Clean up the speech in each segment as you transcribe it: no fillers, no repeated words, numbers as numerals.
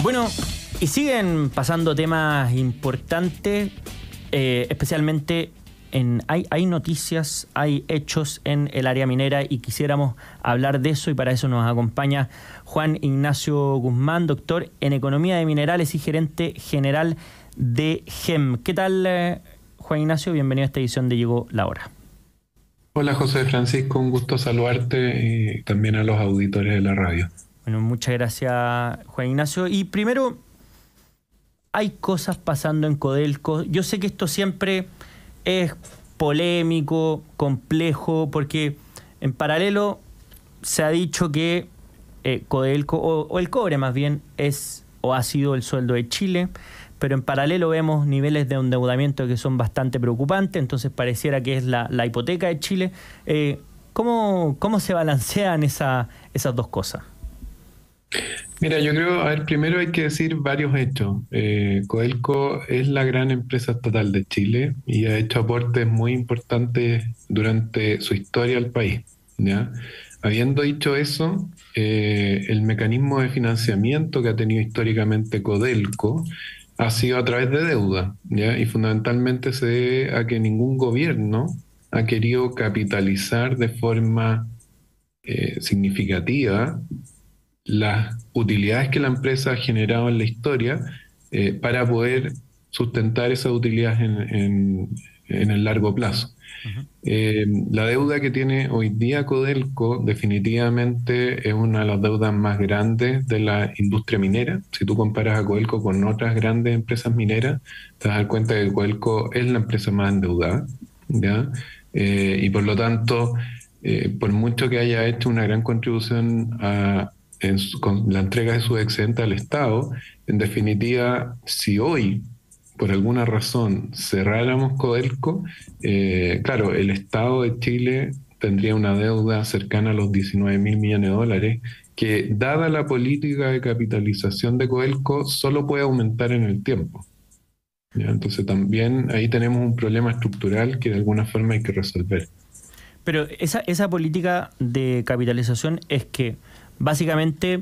Bueno, y siguen pasando temas importantes, especialmente hay noticias, hay hechos en el área minera y quisiéramos hablar de eso, y para eso nos acompaña Juan Ignacio Guzmán, doctor en Economía de Minerales y gerente general de GEM. ¿Qué tal, Juan Ignacio? Bienvenido a esta edición de Llegó la Hora. Hola José Francisco, un gusto saludarte y también a los auditores de la radio. Bueno, muchas gracias, Juan Ignacio. Y primero, hay cosas pasando en Codelco. Yo sé que esto siempre es polémico, complejo, porque en paralelo se ha dicho que Codelco, o el cobre más bien, es o ha sido el sueldo de Chile, pero en paralelo vemos niveles de endeudamiento que son bastante preocupantes, entonces pareciera que es la hipoteca de Chile. ¿Cómo se balancean esas dos cosas? Mira, yo creo, primero hay que decir varios hechos. Codelco es la gran empresa estatal de Chile y ha hecho aportes muy importantes durante su historia al país, ¿ya? Habiendo dicho eso, el mecanismo de financiamiento que ha tenido históricamente Codelco ha sido a través de deuda, ¿ya? Y fundamentalmente se debe a que ningún gobierno ha querido capitalizar de forma significativa las utilidades que la empresa ha generado en la historia para poder sustentar esas utilidades en el largo plazo. Uh-huh. La deuda que tiene hoy día Codelco definitivamente es una de las deudas más grandes de la industria minera. Si tú comparas a Codelco con otras grandes empresas mineras, te vas a dar cuenta que Codelco es la empresa más endeudada, ¿ya? Y por lo tanto, por mucho que haya hecho una gran contribución con la entrega de sus excedentes al Estado, en definitiva, si hoy por alguna razón cerráramos Codelco, claro, el Estado de Chile tendría una deuda cercana a los 19.000 millones de dólares, que dada la política de capitalización de Codelco, solo puede aumentar en el tiempo, ¿ya? Entonces también ahí tenemos un problema estructural que de alguna forma hay que resolver. Pero esa política de capitalización es que básicamente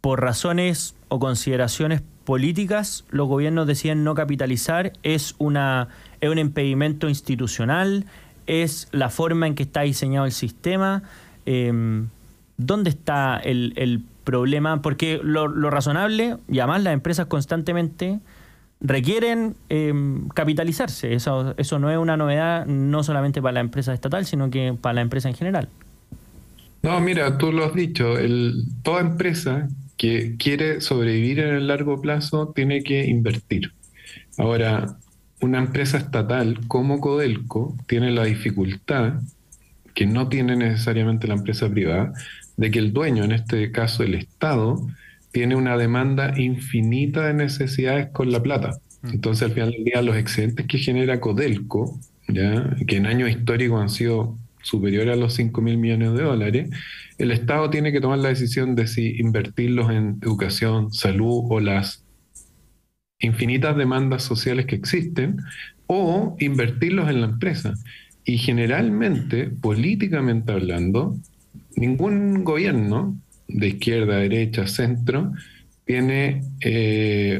por razones o consideraciones políticas los gobiernos deciden no capitalizar, es un impedimento institucional, es la forma en que está diseñado el sistema. ¿Dónde está el problema? Porque lo razonable, y además las empresas constantemente requieren capitalizarse. Eso no es una novedad, no solamente para la empresa estatal, sino que para la empresa en general. No, mira, tú lo has dicho, toda empresa que quiere sobrevivir en el largo plazo tiene que invertir. Ahora, una empresa estatal como Codelco tiene la dificultad, que no tiene necesariamente la empresa privada, de que el dueño, en este caso el Estado, tiene una demanda infinita de necesidades con la plata. Entonces, al final del día, los excedentes que genera Codelco, ¿ya? Que en años históricos han sido superiores a los 5.000 millones de dólares, el Estado tiene que tomar la decisión de si invertirlos en educación, salud o las infinitas demandas sociales que existen, o invertirlos en la empresa. Y generalmente, políticamente hablando, ningún gobierno de izquierda, derecha, centro, tiene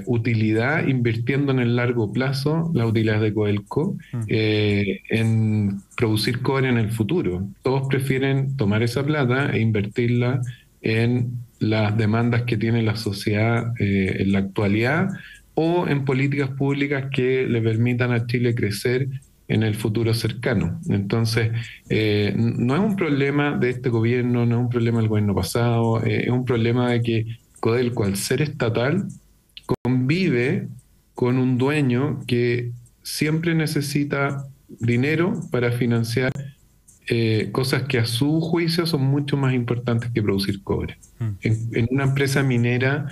utilidad invirtiendo en el largo plazo las utilidades de Codelco en producir cobre en el futuro. Todos prefieren tomar esa plata e invertirla en las demandas que tiene la sociedad en la actualidad, o en políticas públicas que le permitan a Chile crecer en el futuro cercano. Entonces, no es un problema de este gobierno, no es un problema del gobierno pasado, es un problema de que Codelco, al ser estatal, convive con un dueño que siempre necesita dinero para financiar cosas que a su juicio son mucho más importantes que producir cobre. En una empresa minera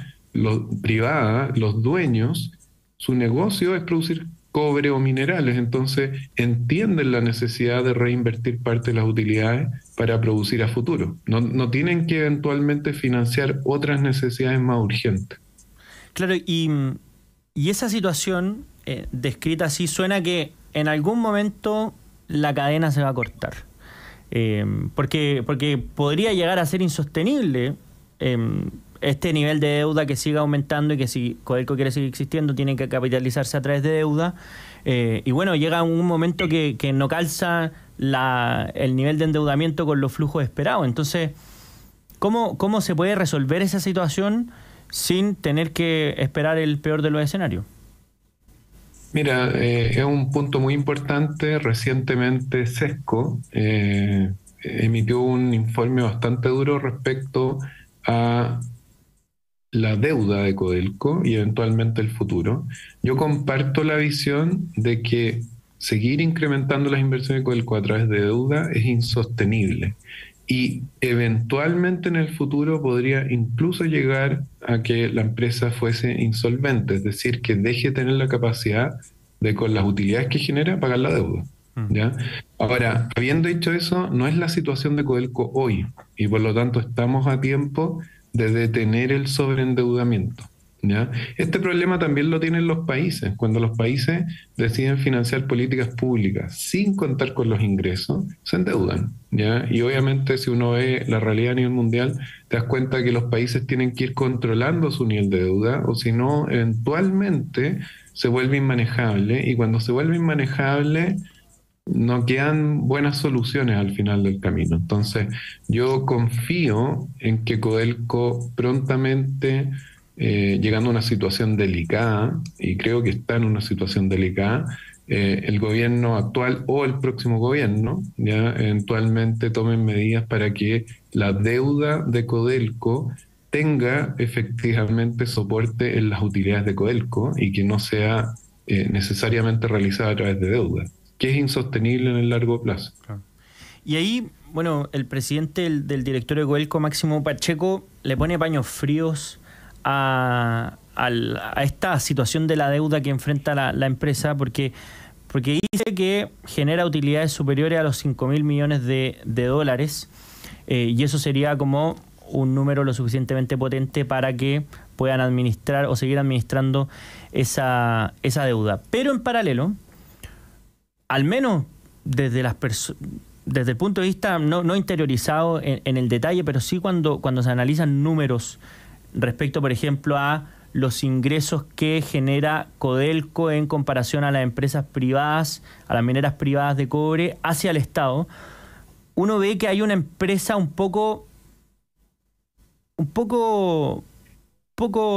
privada, los dueños, su negocio es producir cobre o minerales, entonces entienden la necesidad de reinvertir parte de las utilidades para producir a futuro. No tienen que eventualmente financiar otras necesidades más urgentes. Claro, y esa situación descrita así suena que en algún momento la cadena se va a cortar. Porque podría llegar a ser insostenible este nivel de deuda que siga aumentando y que si Codelco quiere seguir existiendo tiene que capitalizarse a través de deuda. Y bueno, llega un momento que no calza el nivel de endeudamiento con los flujos esperados. Entonces, ¿cómo se puede resolver esa situación sin tener que esperar el peor de los escenarios? Mira, es un punto muy importante. Recientemente SESCO emitió un informe bastante duro respecto a la deuda de Codelco y eventualmente el futuro. Yo comparto la visión de que seguir incrementando las inversiones de Codelco a través de deuda es insostenible y eventualmente en el futuro podría incluso llegar a que la empresa fuese insolvente, es decir, que deje de tener la capacidad de, con las utilidades que genera, pagar la deuda. ¿Ya? Ahora, habiendo dicho eso, no es la situación de Codelco hoy y por lo tanto estamos a tiempo de detener el sobreendeudamiento. ¿Ya? Este problema también lo tienen los países. Cuando los países deciden financiar políticas públicas sin contar con los ingresos, se endeudan. ¿Ya? Y obviamente si uno ve la realidad a nivel mundial, te das cuenta que los países tienen que ir controlando su nivel de deuda o si no, eventualmente se vuelve inmanejable y cuando se vuelve inmanejable no quedan buenas soluciones al final del camino. Entonces, yo confío en que Codelco prontamente, llegando a una situación delicada, y creo que está en una situación delicada, el gobierno actual o el próximo gobierno, ya eventualmente tomen medidas para que la deuda de Codelco tenga efectivamente soporte en las utilidades de Codelco y que no sea necesariamente realizada a través de deuda, que es insostenible en el largo plazo. Claro. Y ahí, bueno, el presidente del directorio de Codelco, Máximo Pacheco, le pone paños fríos a esta situación de la deuda que enfrenta la empresa, porque dice que genera utilidades superiores a los 5.000 millones de dólares, y eso sería como un número lo suficientemente potente para que puedan administrar o seguir administrando esa deuda. Pero en paralelo, al menos desde el punto de vista no interiorizado en el detalle, pero sí cuando se analizan números respecto, por ejemplo, a los ingresos que genera Codelco en comparación a las empresas privadas, a las mineras privadas de cobre hacia el Estado, uno ve que hay una empresa un poco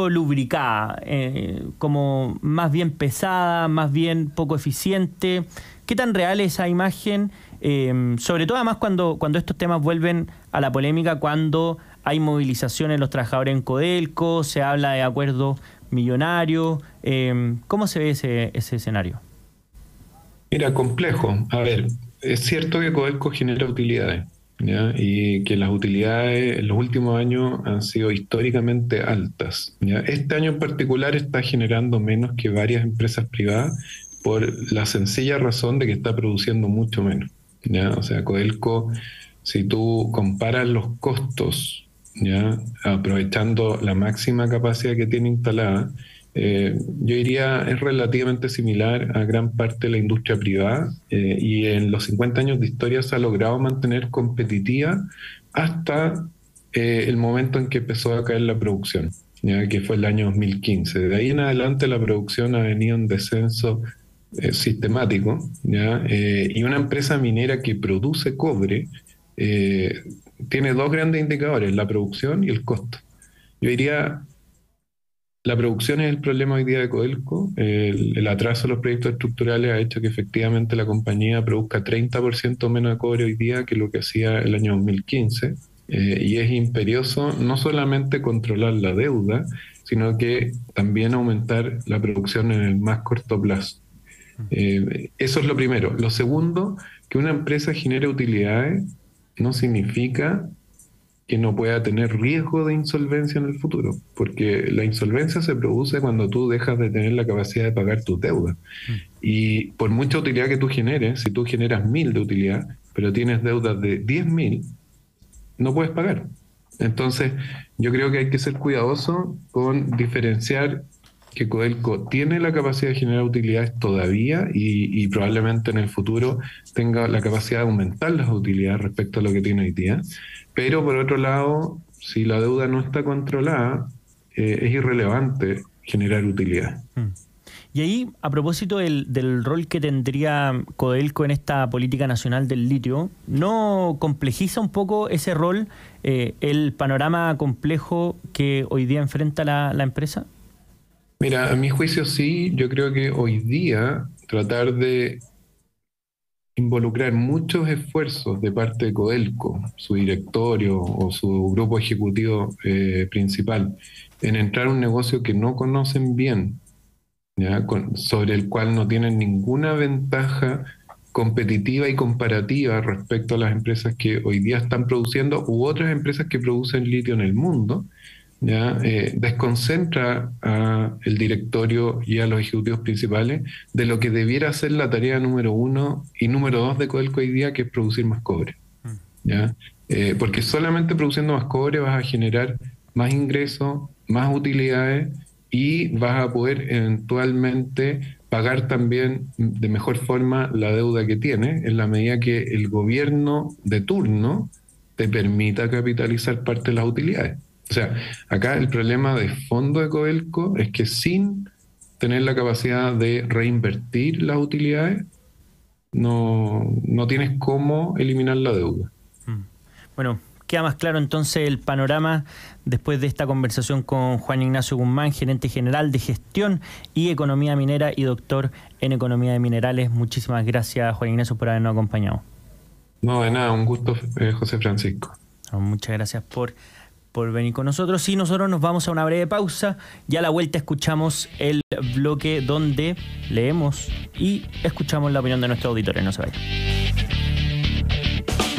lubricada, como más bien pesada, más bien poco eficiente. ¿Qué tan real es esa imagen? Sobre todo además cuando estos temas vuelven a la polémica, cuando hay movilizaciones de los trabajadores en Codelco, se habla de acuerdos millonarios. ¿Cómo se ve ese escenario? Mira, complejo. A ver, es cierto que Codelco genera utilidades, ¿ya? Y que las utilidades en los últimos años han sido históricamente altas, ¿ya? Este año en particular está generando menos que varias empresas privadas por la sencilla razón de que está produciendo mucho menos, ¿ya? O sea, Codelco, si tú comparas los costos, ¿ya? Aprovechando la máxima capacidad que tiene instalada, yo diría es relativamente similar a gran parte de la industria privada, y en los 50 años de historia se ha logrado mantener competitiva hasta el momento en que empezó a caer la producción, ¿ya? Que fue el año 2015. De ahí en adelante la producción ha venido en descenso sistemático, ¿ya? Y una empresa minera que produce cobre tiene dos grandes indicadores, la producción y el costo. Yo diría, la producción es el problema hoy día de Codelco. El atraso de los proyectos estructurales ha hecho que efectivamente la compañía produzca 30% menos de cobre hoy día que lo que hacía el año 2015. Y es imperioso no solamente controlar la deuda, sino que también aumentar la producción en el más corto plazo. Eso es lo primero. Lo segundo, que una empresa genere utilidades no significa que no pueda tener riesgo de insolvencia en el futuro, porque la insolvencia se produce cuando tú dejas de tener la capacidad de pagar tus deudas. Y por mucha utilidad que tú generes, si tú generas 1.000 de utilidad, pero tienes deudas de 10.000, no puedes pagar. Entonces, yo creo que hay que ser cuidadoso con diferenciar que Codelco tiene la capacidad de generar utilidades todavía y probablemente en el futuro tenga la capacidad de aumentar las utilidades respecto a lo que tiene hoy día. Pero por otro lado, si la deuda no está controlada, es irrelevante generar utilidad. Y ahí, a propósito del rol que tendría Codelco en esta política nacional del litio, ¿no complejiza un poco ese rol el panorama complejo que hoy día enfrenta la empresa? Mira, a mi juicio sí, yo creo que hoy día tratar de involucrar muchos esfuerzos de parte de Codelco, su directorio o su grupo ejecutivo principal, en entrar a un negocio que no conocen bien, ¿ya? Sobre el cual no tienen ninguna ventaja competitiva y comparativa respecto a las empresas que hoy día están produciendo u otras empresas que producen litio en el mundo, ¿ya? Desconcentra al directorio y a los ejecutivos principales de lo que debiera ser la tarea número 1 y número 2 de Codelco hoy día, que es producir más cobre, ¿ya? Porque solamente produciendo más cobre vas a generar más ingresos, más utilidades y vas a poder eventualmente pagar también de mejor forma la deuda que tienes, en la medida que el gobierno de turno te permita capitalizar parte de las utilidades. O sea, acá el problema de fondo de Codelco es que sin tener la capacidad de reinvertir las utilidades, no tienes cómo eliminar la deuda. Bueno, queda más claro entonces el panorama después de esta conversación con Juan Ignacio Guzmán, gerente general de gestión y economía minera y doctor en economía de minerales. Muchísimas gracias, Juan Ignacio, por habernos acompañado. No, de nada, un gusto, José Francisco. Muchas gracias por venir con nosotros. Y nosotros nos vamos a una breve pausa. Ya a la vuelta escuchamos el bloque donde leemos y escuchamos la opinión de nuestros auditores. No se vayan.